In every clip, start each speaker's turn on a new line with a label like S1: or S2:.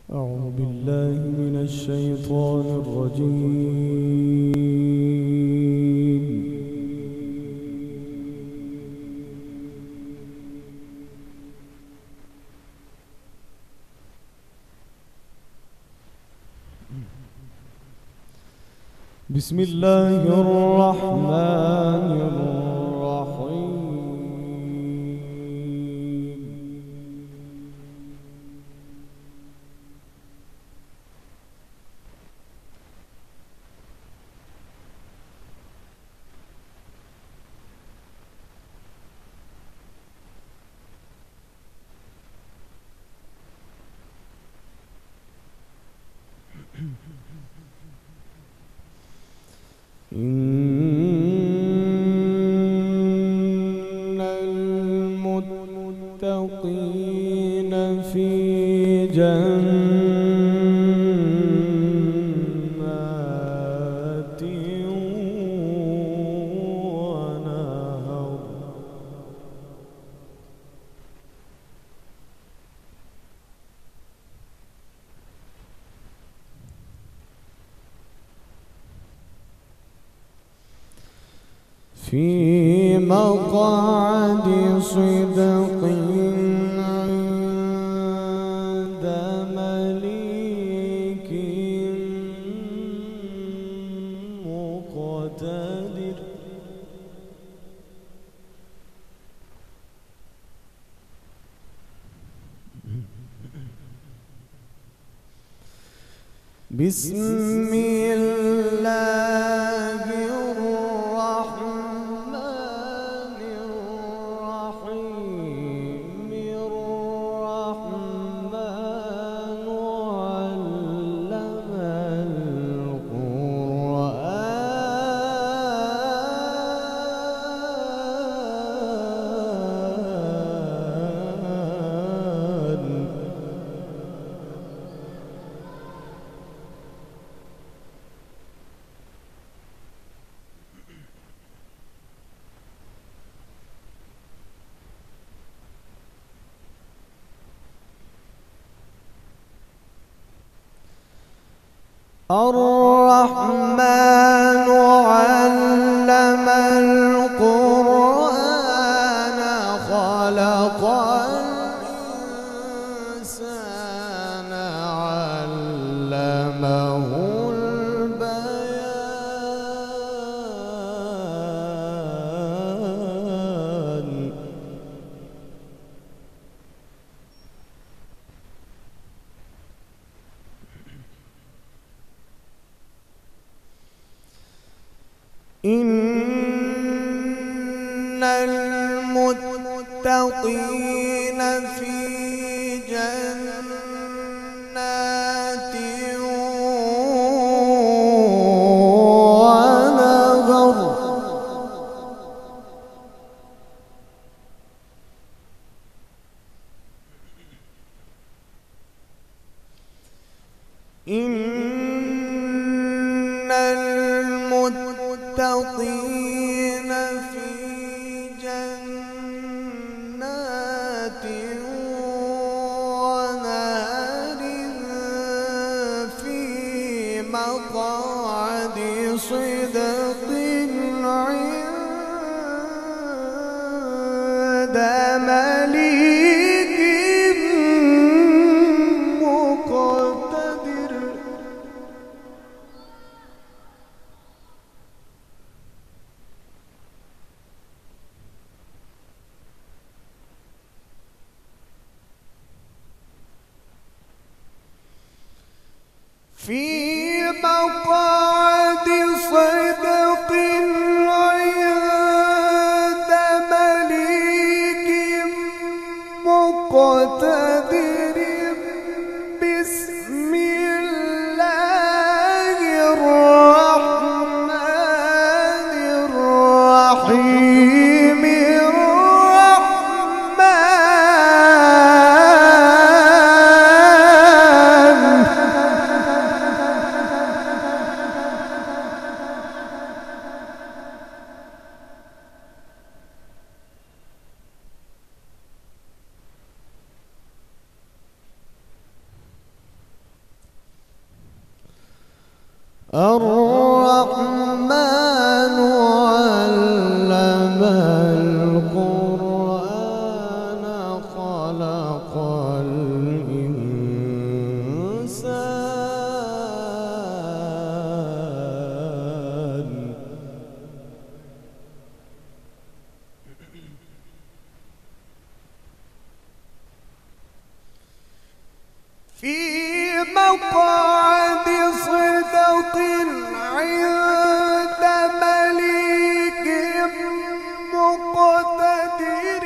S1: أعوذ بالله من الشيطان الرجيم. بسم الله الرحمن الرحيم. إن المتقين في جنات ونهر. في مقعد صدق عند مليك مقتدر. بسم الله الرحمن الرحيم. الرحمن علم القرآن. الرحمن علم القرآن خلق الإنسان علمه البيان. إن المتقين في جنات ونهر. إن المتقين في جنات ونهر في مقعد صدق عند مليك مقتدر. في مقعد صدق عند مليك مقتدر. بسم الله الرحمن الرحيم. الرحمن علم القرآن خلق الإنسان في مقعد صدق عند مليك مقتدر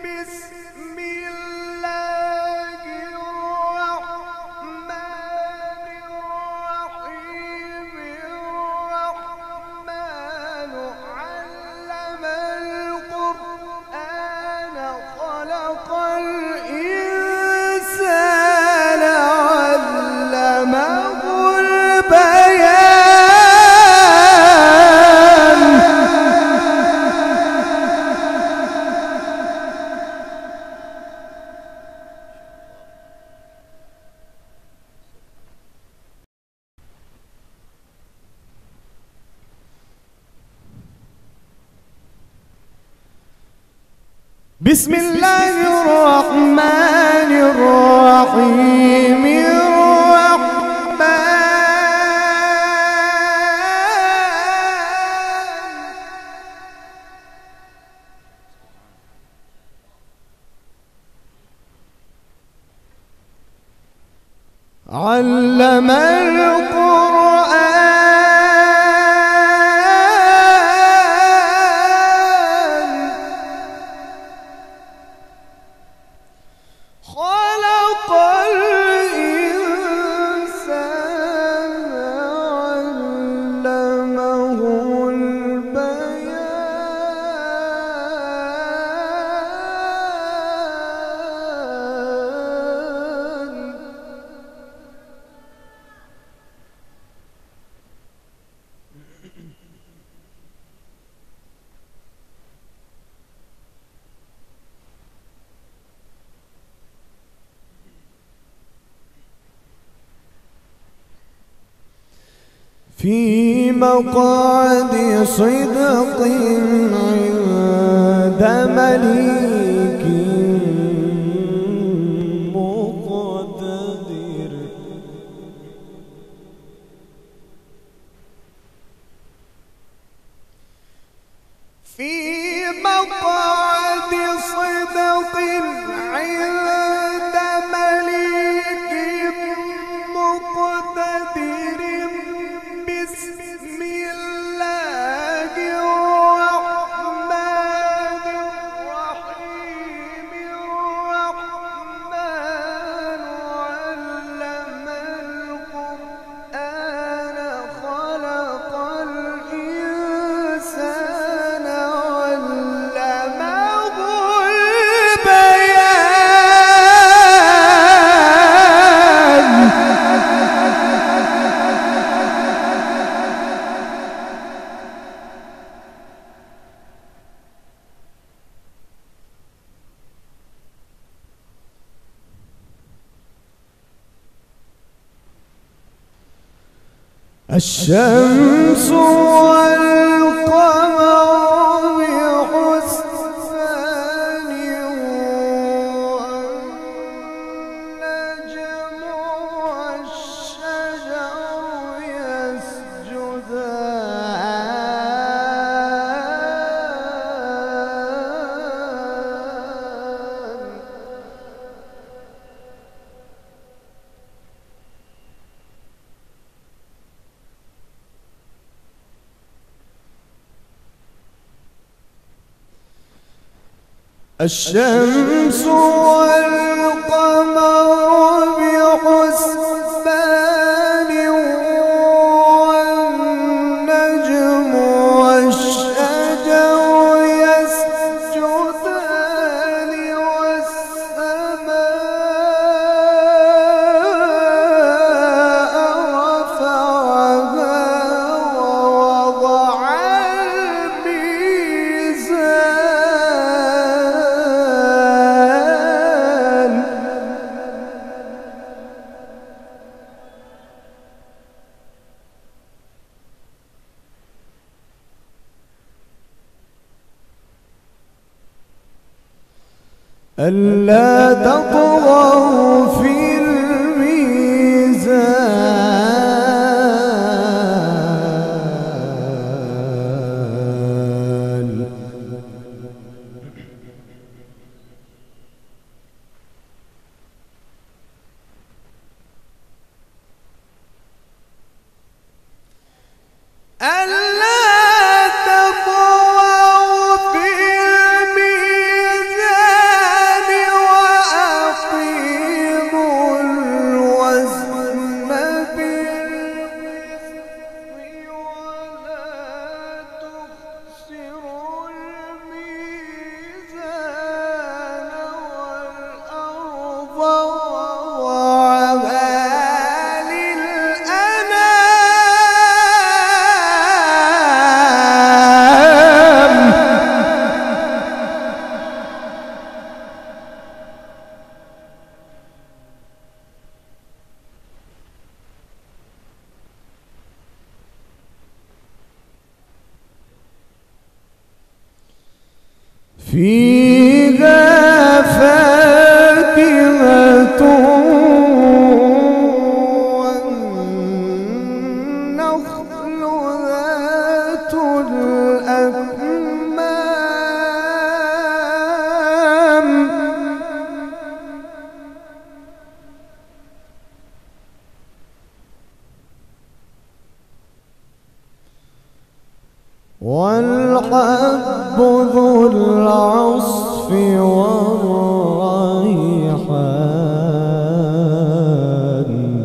S1: بسم الله الرحمن الرحيم الرحمن علم القرآن خلق الإنسان علمه البيان بسم الله الرحمن الرحيم علم القرآن خلق الإنسان علمه البيان في مقعد صدق عند مليك مقتدر في مقعد صدق عند مليك مقتدر بسم الله الرحمن الرحيم الرحمن علم القرآن خلق الإنسان علمه البيان الشمس والقمر بحسبان والنجم والشجر يسجدان الشمس والقمر بحسبان والنجم والشجر يسجدان والسماء رفعها ووضع الميزان ألا تطغوا في الميزان فيها فاكهة والنخل ذات الأكمام والحب ذو العصف والريحان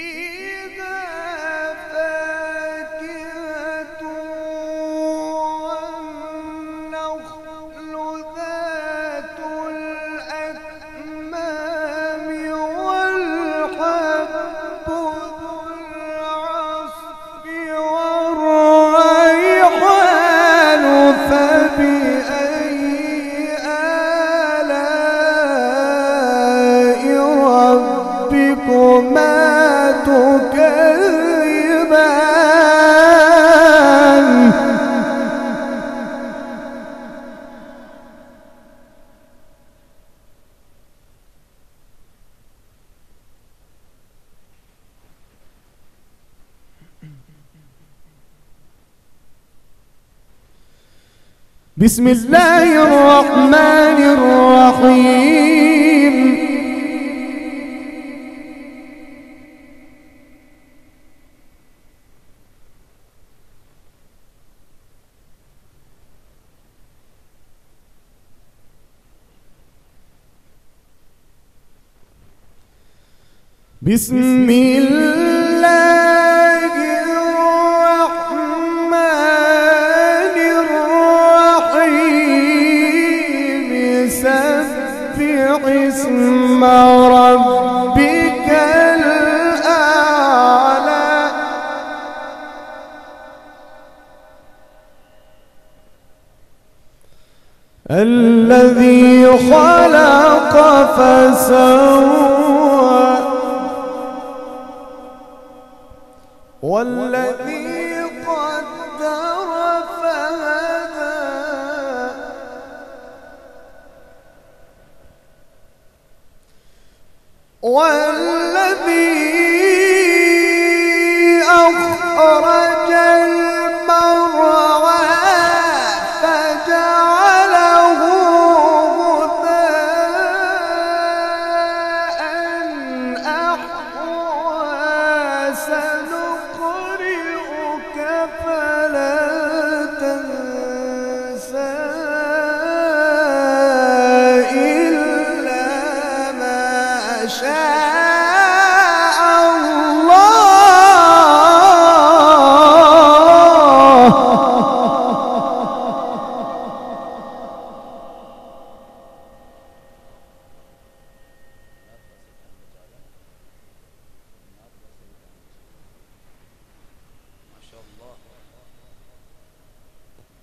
S1: فيها فاكهة والنخل ذات الأكمام والحب ذو العصف والريحان فبأي آلاء ربكما تكذبان بسم الله الرحمن الرحيم بسم الله الرحمن الرحيم سبح اسم ربك الأعلى الذي خلق فسوى والذي قدر فهدى والذي أخرج المرعى فجعله غثاء أحوى سنقرئك فلا تنسى إلا ما شاء الله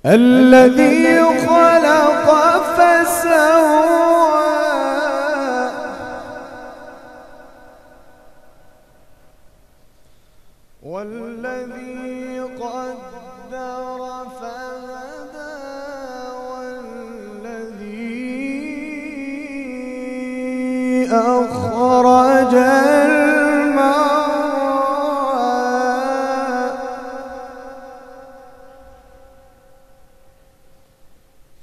S1: الذي خلق فسوى والذي أخرج المرعى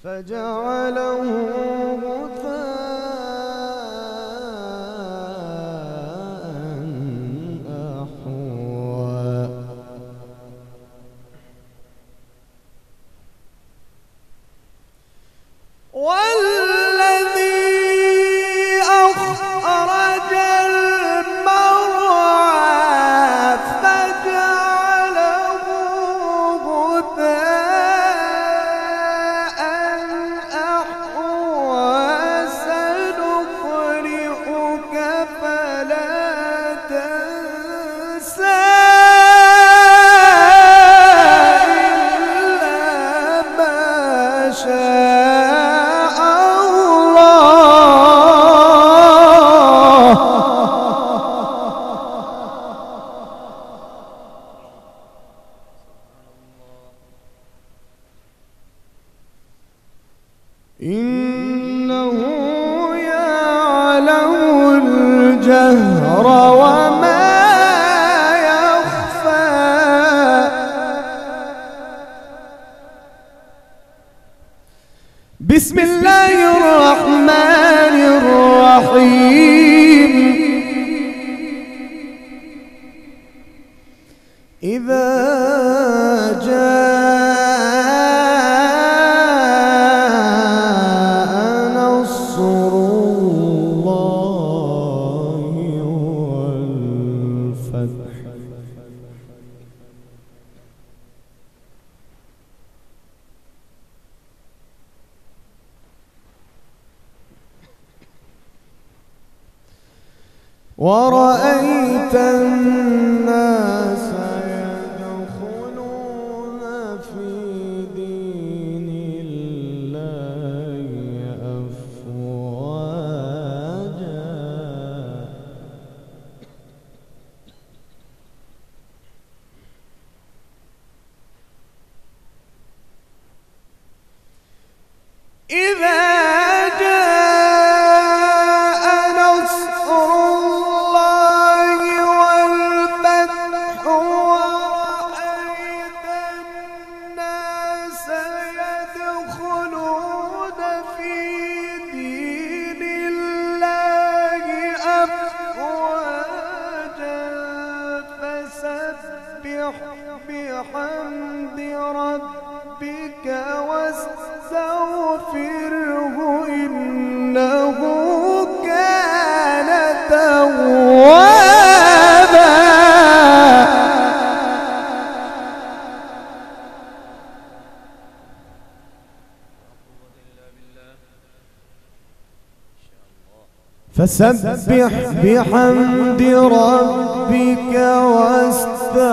S1: فجعله غثاء أحوى إنه يعلم الجهر وما يخفى بسم الله الرحمن الرحيم إذا جاء نصر الله والفتح ورأيت الناس يدخلون في دين الله أفواجا إذا بحمد ربك واستغفره إنه كان توابا فسبح بحمد ربك واستغفره